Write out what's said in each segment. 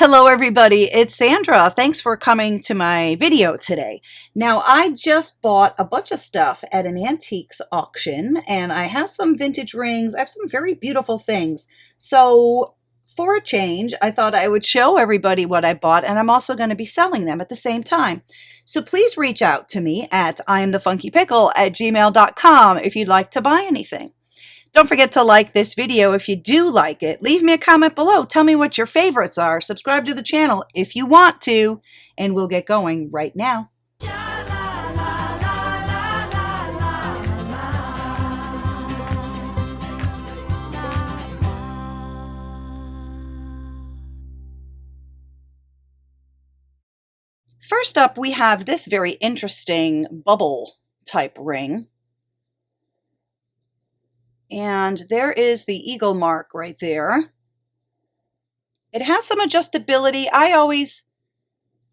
Hello everybody, it's Sandra. Thanks for coming to my video today. Now I just bought a bunch of stuff at an antiques auction and I have some vintage rings. I have some very beautiful things. So for a change, I thought I would show everybody what I bought, and I'm also going to be selling them at the same time. So please reach out to me at imthefunkypickle@gmail.com if you'd like to buy anything. Don't forget to like this video if you do like it. Leave me a comment below. Tell me what your favorites are. Subscribe to the channel if you want to, and we'll get going right now. First up, we have this very interesting bubble type ring. And there is the eagle mark right there. It has some adjustability. I always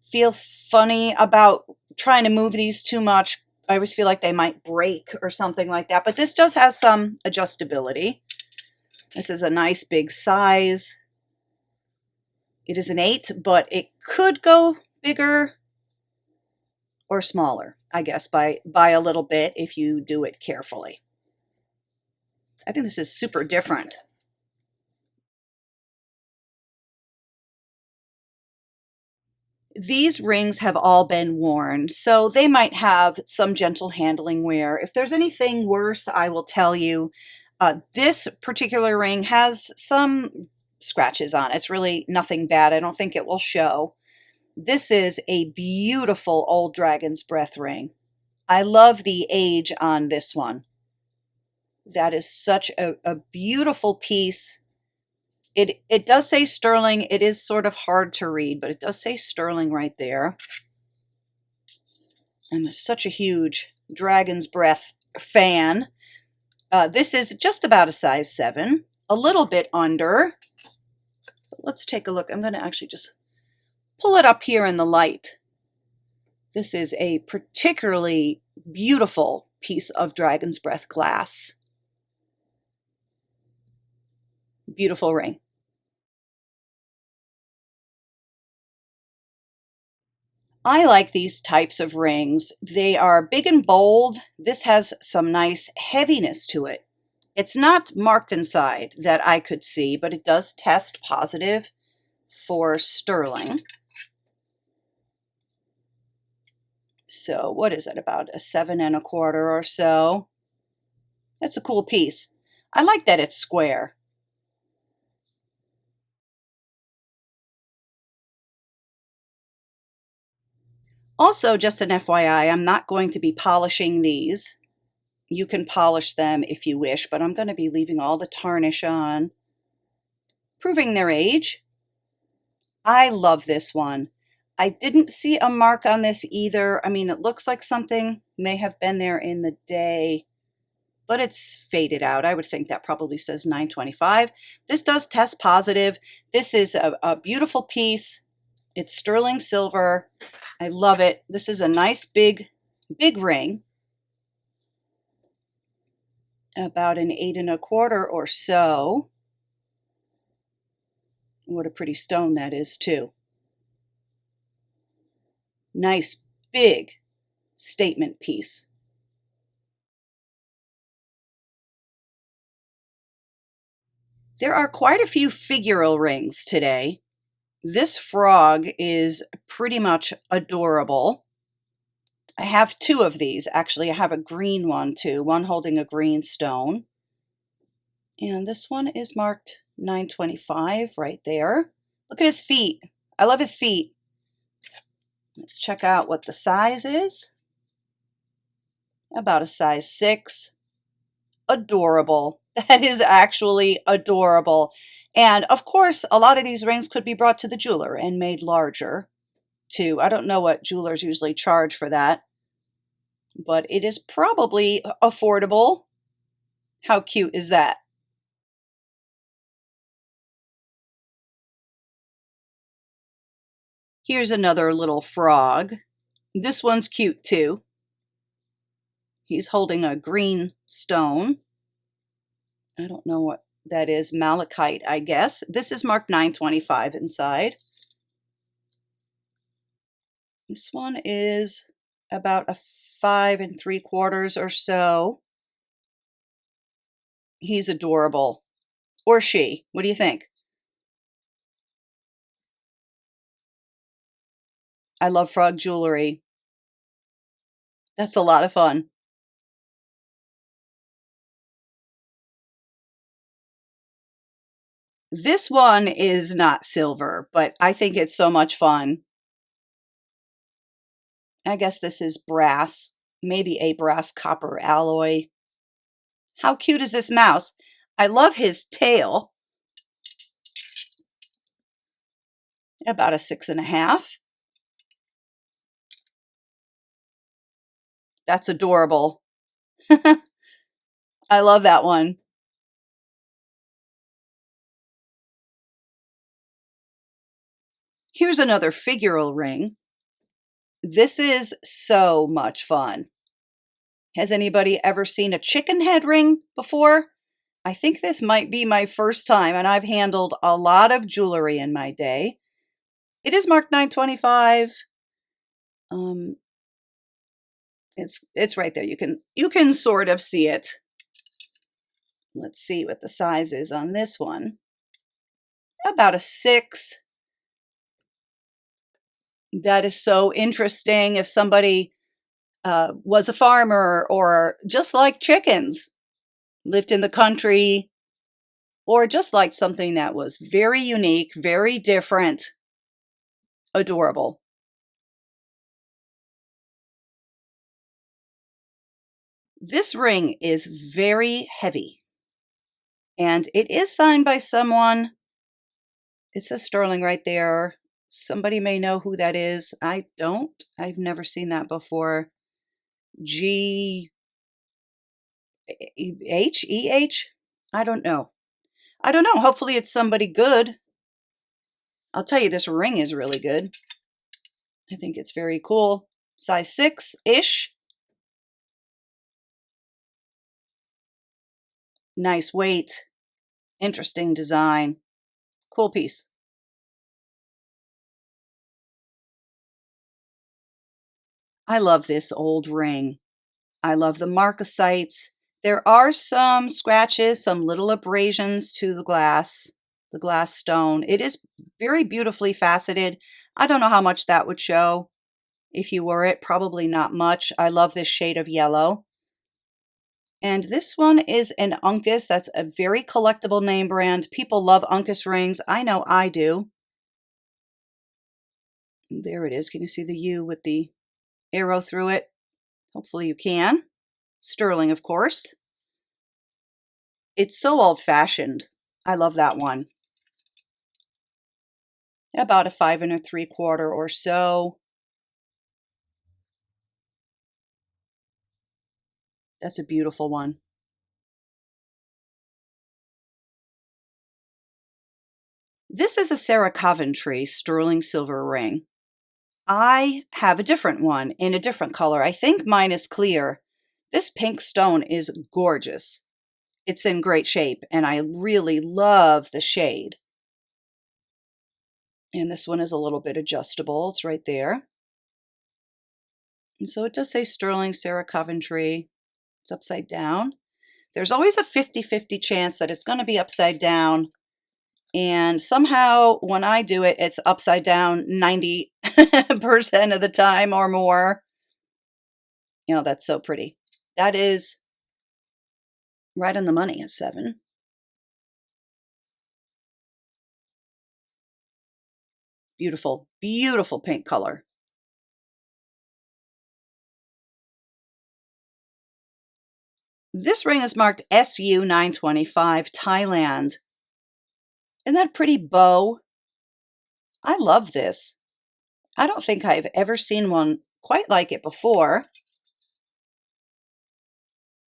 feel funny about trying to move these too much. I always feel like they might break or something like that, but this does have some adjustability. This is a nice big size. It is an 8, but it could go bigger or smaller, I guess, by a little bit if you do it carefully. I think this is super different. These rings have all been worn, so they might have some gentle handling wear. If there's anything worse, I will tell you. This particular ring has some scratches on it. It's really nothing bad. I don't think it will show. This is a beautiful old dragon's breath ring. I love the age on this one. That is such a beautiful piece. It does say sterling. It is sort of hard to read, but it does say sterling right there. I'm such a huge Dragon's Breath fan. This is just about a size 7, a little bit under. But let's take a look. I'm going to actually just pull it up here in the light. This is a particularly beautiful piece of Dragon's Breath glass. Beautiful ring. I like these types of rings. They are big and bold. This has some nice heaviness to it. It's not marked inside that I could see, but it does test positive for sterling. So what is it, about a 7 1/4 or so? That's a cool piece. I like that it's square. Also, just an FYI, I'm not going to be polishing these. You can polish them if you wish, but I'm going to be leaving all the tarnish on, proving their age. I love this one. I didn't see a mark on this either. I mean, it looks like something may have been there in the day, but it's faded out. I would think that probably says 925. This does test positive. This is a beautiful piece. It's sterling silver. I love it. This is a nice big ring. About an 8 1/4 or so. What a pretty stone that is too. Nice big statement piece. There are quite a few figural rings today. This frog is pretty much adorable. I have 2 of these. Actually, I have a green one too, one holding a green stone. And this one is marked 925 right there. Look at his feet. I love his feet. Let's check out what the size is. About a size 6. Adorable. That is actually adorable. And of course, a lot of these rings could be brought to the jeweler and made larger too. I don't know what jewelers usually charge for that, but it is probably affordable. How cute is that? Here's another little frog. This one's cute too. He's holding a green stone. I don't know what that is. Malachite, I guess. This is marked 925 inside. This one is about a 5 3/4 or so. He's adorable. Or she. What do you think? I love frog jewelry. That's a lot of fun. This one is not silver, but I think it's so much fun. I guess this is brass, maybe a brass copper alloy. How cute is this mouse? I love his tail. About a 6.5. That's adorable. I love that one. Here's another figural ring. This is so much fun. Has anybody ever seen a chicken head ring before? I think this might be my first time, and I've handled a lot of jewelry in my day. It is marked 925. It's right there. You can sort of see it. Let's see what the size is on this one. About a 6. That is so interesting. If somebody was a farmer or just like chickens, lived in the country, or just like something that was very unique, very different, adorable. This ring is very heavy, and it is signed by someone. It says Sterling right there. Somebody may know who that is. I don't. I've never seen that before. G H E H? I don't know. I don't know. Hopefully it's somebody good. I'll tell you, this ring is really good. I think it's very cool. Size 6-ish. Nice weight. Interesting design. Cool piece. I love this old ring. I love the marcasites. There are some scratches, some little abrasions to the glass stone. It is very beautifully faceted. I don't know how much that would show if you wore it. Probably not much. I love this shade of yellow. And this one is an Uncas. That's a very collectible name brand. People love Uncas rings. I know I do. There it is. Can you see the U with the arrow through it? Hopefully you can. Sterling, of course. It's so old-fashioned. I love that one. About a 5 3/4 or so. That's a beautiful one. This is a Sarah Coventry sterling silver ring. I have a different one in a different color. I think mine is clear. This pink stone is gorgeous. It's in great shape, and I really love the shade. And this one is a little bit adjustable. It's right there. And so it does say sterling Sarah Coventry. It's upside down. There's always a 50-50 chance that it's going to be upside down. And somehow when I do it, it's upside down 90% of the time or more. You know, that's so pretty. That is right on the money at 7. Beautiful, beautiful pink color. This ring is marked SU 925 Thailand. Isn't that pretty bow? I love this. I don't think I've ever seen one quite like it before.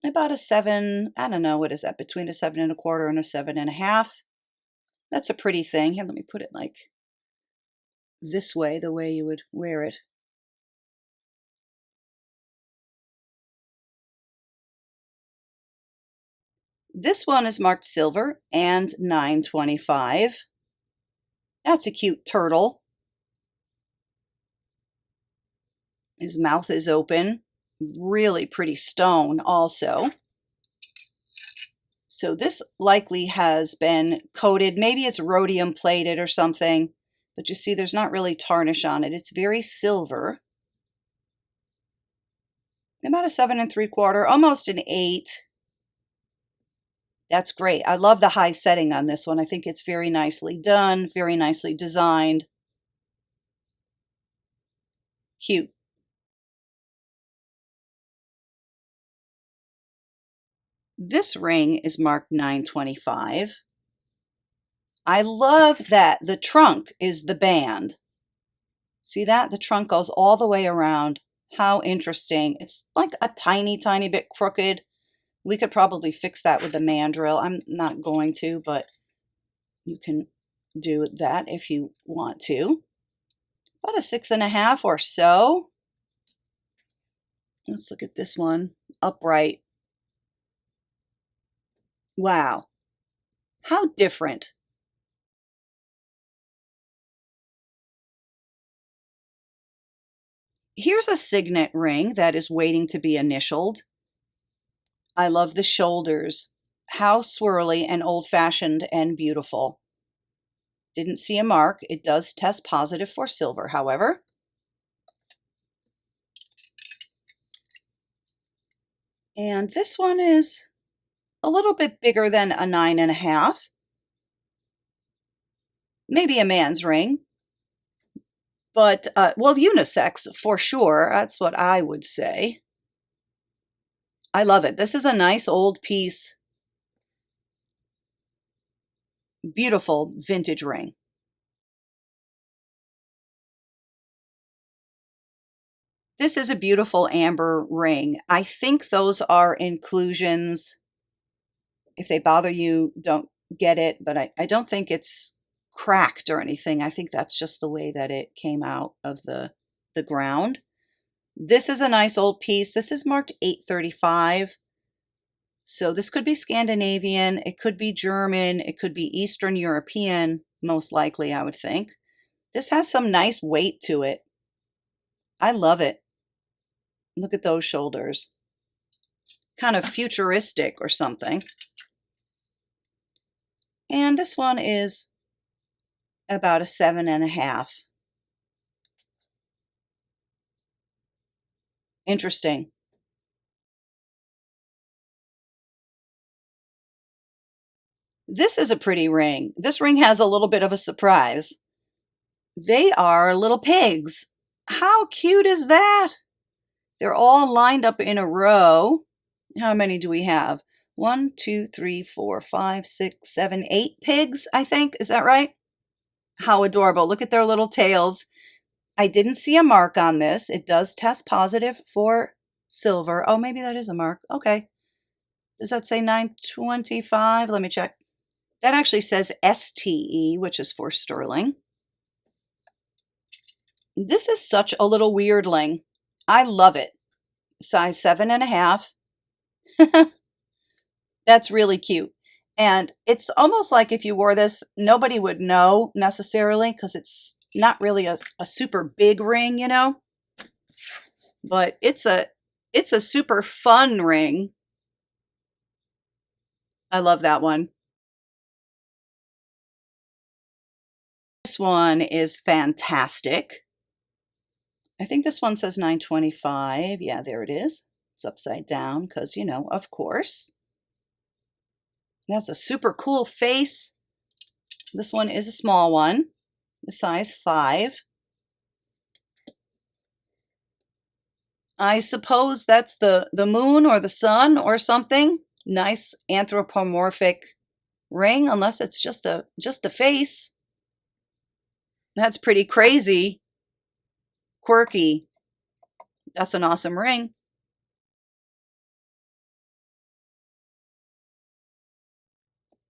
About a 7, I don't know, what is that, between a 7 1/4 and a 7.5. That's a pretty thing. Here, let me put it like this way, the way you would wear it. This one is marked silver and 925. That's a cute turtle. His mouth is open. Really pretty stone also. So this likely has been coated. Maybe it's rhodium plated or something. But you see, there's not really tarnish on it. It's very silver. About a 7 3/4, almost an 8. That's great. I love the high setting on this one. I think it's very nicely done, very nicely designed. Cute. This ring is marked 925. I love that the trunk is the band. See that? The trunk goes all the way around. How interesting. It's like a tiny, tiny bit crooked. We could probably fix that with the mandrel. I'm not going to, but you can do that if you want to. About a 6.5 or so. Let's look at this one. Upright. Wow. How different. Here's a signet ring that is waiting to be initialed. I love the shoulders. How swirly and old-fashioned and beautiful. Didn't see a mark. It does test positive for silver, however. And this one is a little bit bigger than a 9.5. Maybe a man's ring. But, well, unisex for sure. That's what I would say. I love it. This is a nice old piece. Beautiful vintage ring. This is a beautiful amber ring. I think those are inclusions. If they bother you, don't get it, but I don't think it's cracked or anything. I think that's just the way that it came out of the ground. This is a nice old piece. This is marked 835. So this could be Scandinavian, it could be German, it could be Eastern European, most likely, I would think. This has some nice weight to it. I love it. Look at those shoulders. Kind of futuristic or something. And this one is about a 7.5. Interesting. This is a pretty ring. This ring has a little bit of a surprise. They are little pigs. How cute is that? They're all lined up in a row. How many do we have? 1, 2, 3, 4, 5, 6, 7, 8 pigs, I think. Is that right? How adorable. Look at their little tails. I didn't see a mark on this. It does test positive for silver. Oh, maybe that is a mark. Okay. Does that say 925? Let me check. That actually says STE, which is for sterling. This is such a little weirdling. I love it. Size 7.5. That's really cute. And it's almost like if you wore this, nobody would know necessarily because it's not really a super big ring, you know. But it's a super fun ring. I love that one. This one is fantastic. I think this one says 925. Yeah, there it is. It's upside down because, you know, of course. That's a super cool face. This one is a small one, the size 5. I suppose that's the moon or the sun or something. Nice anthropomorphic ring, unless it's just a face. That's pretty crazy. Quirky. That's an awesome ring.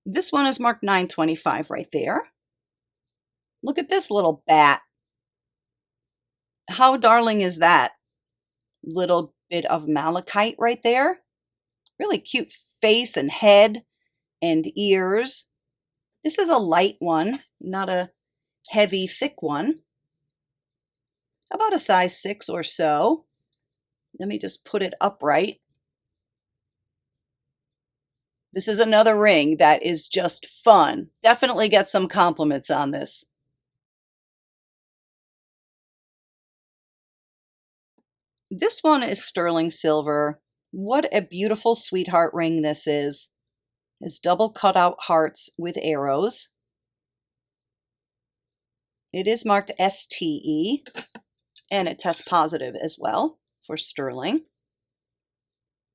This one is marked 925 right there. Look at this little bat. How darling is that? Little bit of malachite right there. Really cute face and head and ears. This is a light one, not a heavy, thick one. about a size 6 or so. Let me just put it upright. This is another ring that is just fun. Definitely get some compliments on this. This one is sterling silver. What a beautiful sweetheart ring this is. It's double cutout hearts with arrows. It is marked STE, and it tests positive as well for sterling.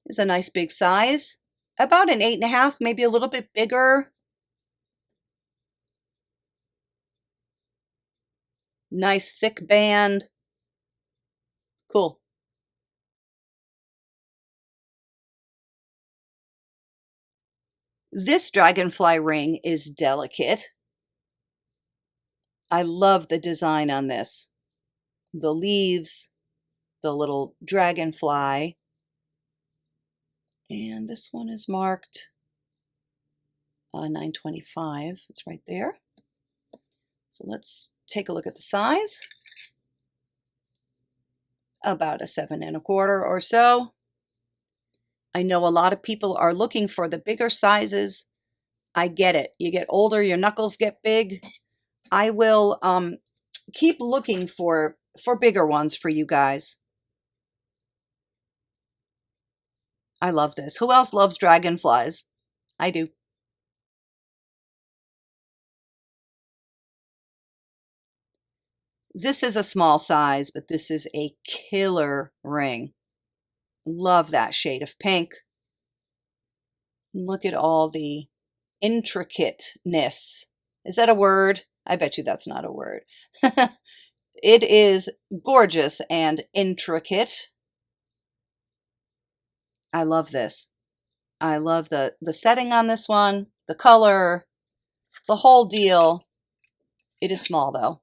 It's a nice big size, about an 8.5, maybe a little bit bigger. Nice thick band. Cool. This dragonfly ring is delicate. I love the design on this. The leaves, the little dragonfly. And this one is marked 925. It's right there. So let's take a look at the size. About a 7.25 or so. I know a lot of people are looking for the bigger sizes. I get it. You get older, your knuckles get big. I will keep looking for bigger ones for you guys. I love this. Who else loves dragonflies? I do. This is a small size, but this is a killer ring. Love that shade of pink. Look at all the intricateness. Is that a word? I bet you that's not a word. It is gorgeous and intricate. I love this. I love the setting on this one, the color, the whole deal. It is small though.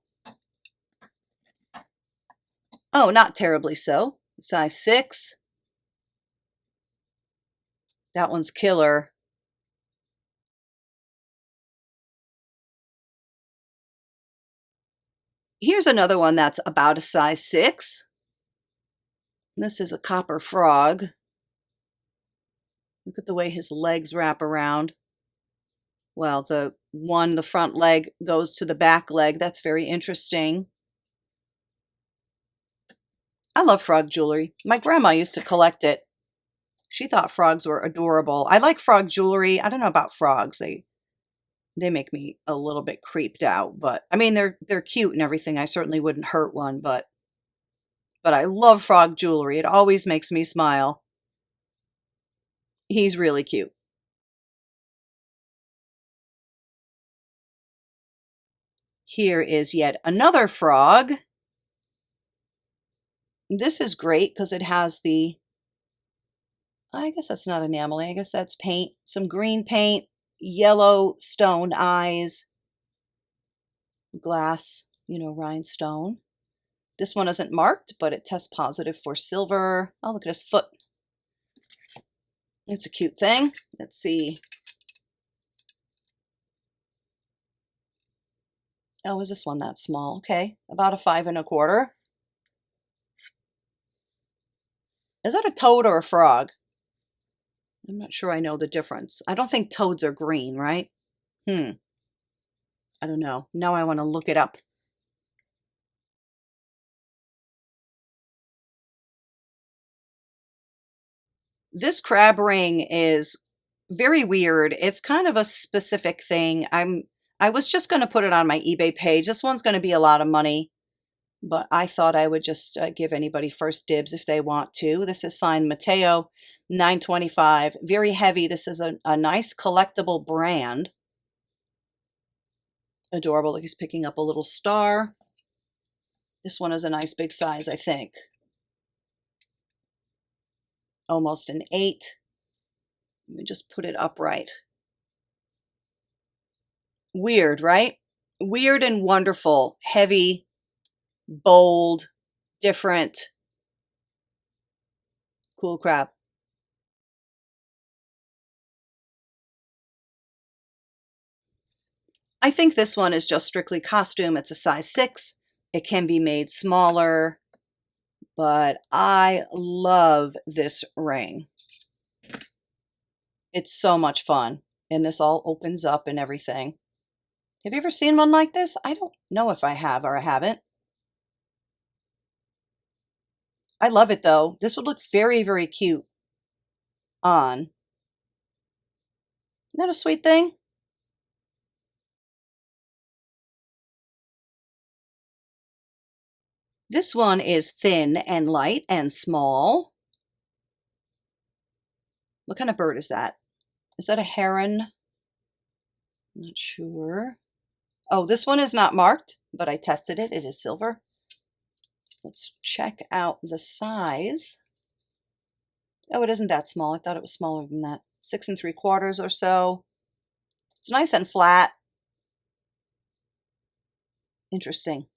Oh, not terribly so. Size 6. That one's killer. Here's another one that's about a size 6. This is a copper frog. Look at the way his legs wrap around. Well, the front leg goes to the back leg. That's very interesting. I love frog jewelry. My grandma used to collect it. She thought frogs were adorable. I like frog jewelry. I don't know about frogs. They make me a little bit creeped out, but I mean they're cute and everything. I certainly wouldn't hurt one, but I love frog jewelry. It always makes me smile. He's really cute. Here is yet another frog. This is great because it has I guess that's not enameling. I guess that's paint. Some green paint, yellow stone eyes, glass, rhinestone. This one isn't marked, but it tests positive for silver. Oh, look at his foot. It's a cute thing. Let's see. Oh, is this one that small? Okay, about a 5.25. Is that a toad or a frog? I'm not sure I know the difference. I don't think toads are green, right? I don't know. Now I want to look it up. This crab ring is very weird. It's kind of a specific thing. I was just going to put it on my eBay page. This one's going to be a lot of money, but I thought I would just give anybody first dibs if they want to. This is signed Mateo, 925. Very heavy. This is a nice collectible brand. Adorable. Like he's picking up a little star. This one is a nice big size, I think. Almost an 8. Let me just put it upright. Weird, right? Weird and wonderful. Heavy, bold, different. Cool crab. I think this one is just strictly costume. It's a size 6. It can be made smaller, but I love this ring. It's so much fun. And this all opens up and everything. Have you ever seen one like this? I don't know if I have or I haven't. I love it though. This would look very, very cute on. Isn't that a sweet thing? This one is thin and light and small. What kind of bird is that? Is that a heron? Not sure. Oh, this one is not marked, but I tested it. It is silver. Let's check out the size. Oh, it isn't that small. I thought it was smaller than that. 6 3/4 or so. It's nice and flat. Interesting.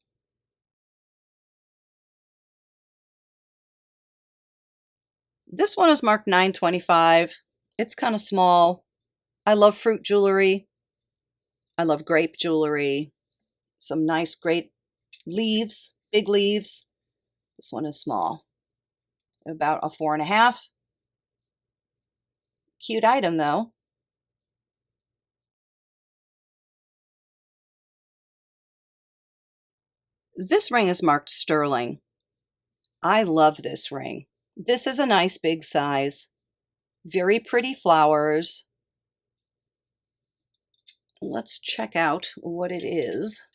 This one is marked 9.25. It's kind of small. I love fruit jewelry. I love grape jewelry. Some nice great leaves, big leaves. This one is small. About a 4.5. Cute item though. This ring is marked sterling. I love this ring. This is a nice big size. Very pretty flowers. Let's check out what it is.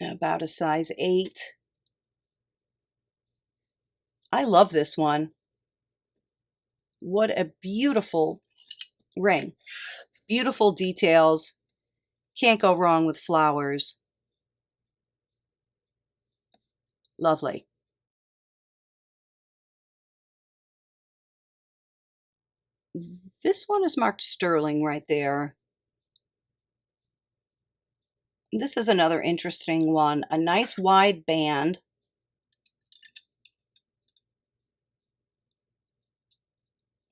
About a size 8. I love this one. What a beautiful ring. Beautiful details. Can't go wrong with flowers. Lovely. This one is marked sterling right there. This is another interesting one. A nice wide band.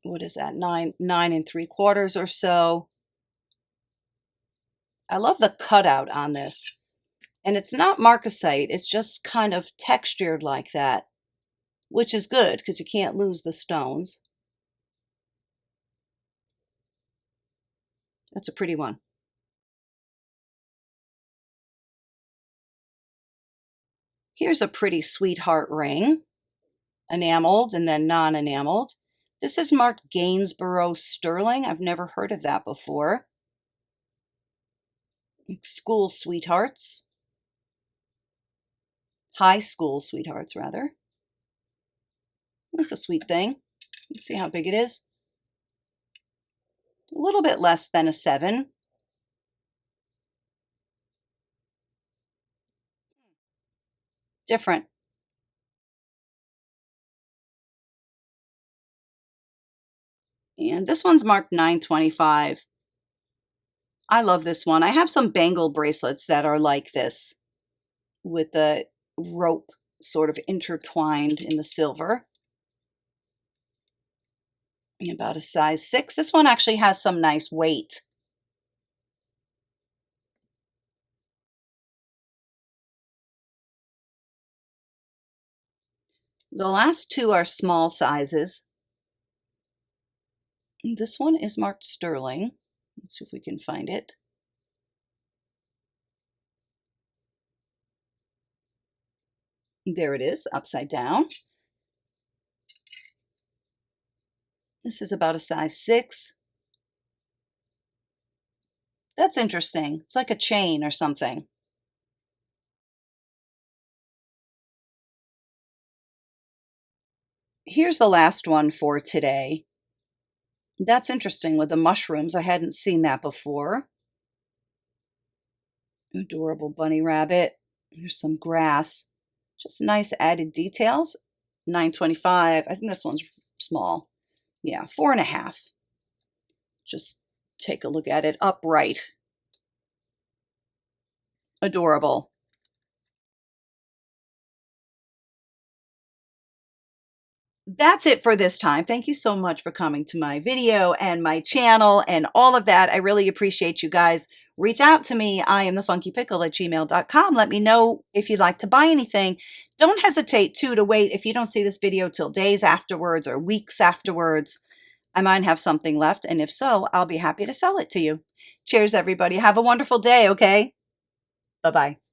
What is that? 9 3/4 or so. I love the cutout on this. And it's not marcasite. It's just kind of textured like that, which is good because you can't lose the stones. That's a pretty one. Here's a pretty sweetheart ring, enameled and then non-enameled. This is marked Gainsborough Sterling. I've never heard of that before. School sweethearts. High school sweethearts, rather. That's a sweet thing. Let's see how big it is. A little bit less than a 7. Different. And this one's marked 9.25. I love this one. I have some bangle bracelets that are like this with the rope sort of intertwined in the silver. About a size 6. This one actually has some nice weight. The last two are small sizes. This one is marked sterling. Let's see if we can find it. There it is, upside down. This is about a size 6. That's interesting. It's like a chain or something. Here's the last one for today. That's interesting with the mushrooms. I hadn't seen that before. Adorable bunny rabbit. There's some grass. Just nice added details. 9.25. I think this one's small. Yeah, 4.5. Just take a look at it upright. Adorable. That's it for this time. Thank you so much for coming to my video and my channel and all of that. I really appreciate you guys reach out to me. I am thefunkypickle@gmail.com. Let me know if you'd like to buy anything. Don't hesitate too to wait if you don't see this video till days afterwards or weeks afterwards. I might have something left, and if so, I'll be happy to sell it to you. Cheers, everybody. Have a wonderful day, okay? Bye-bye.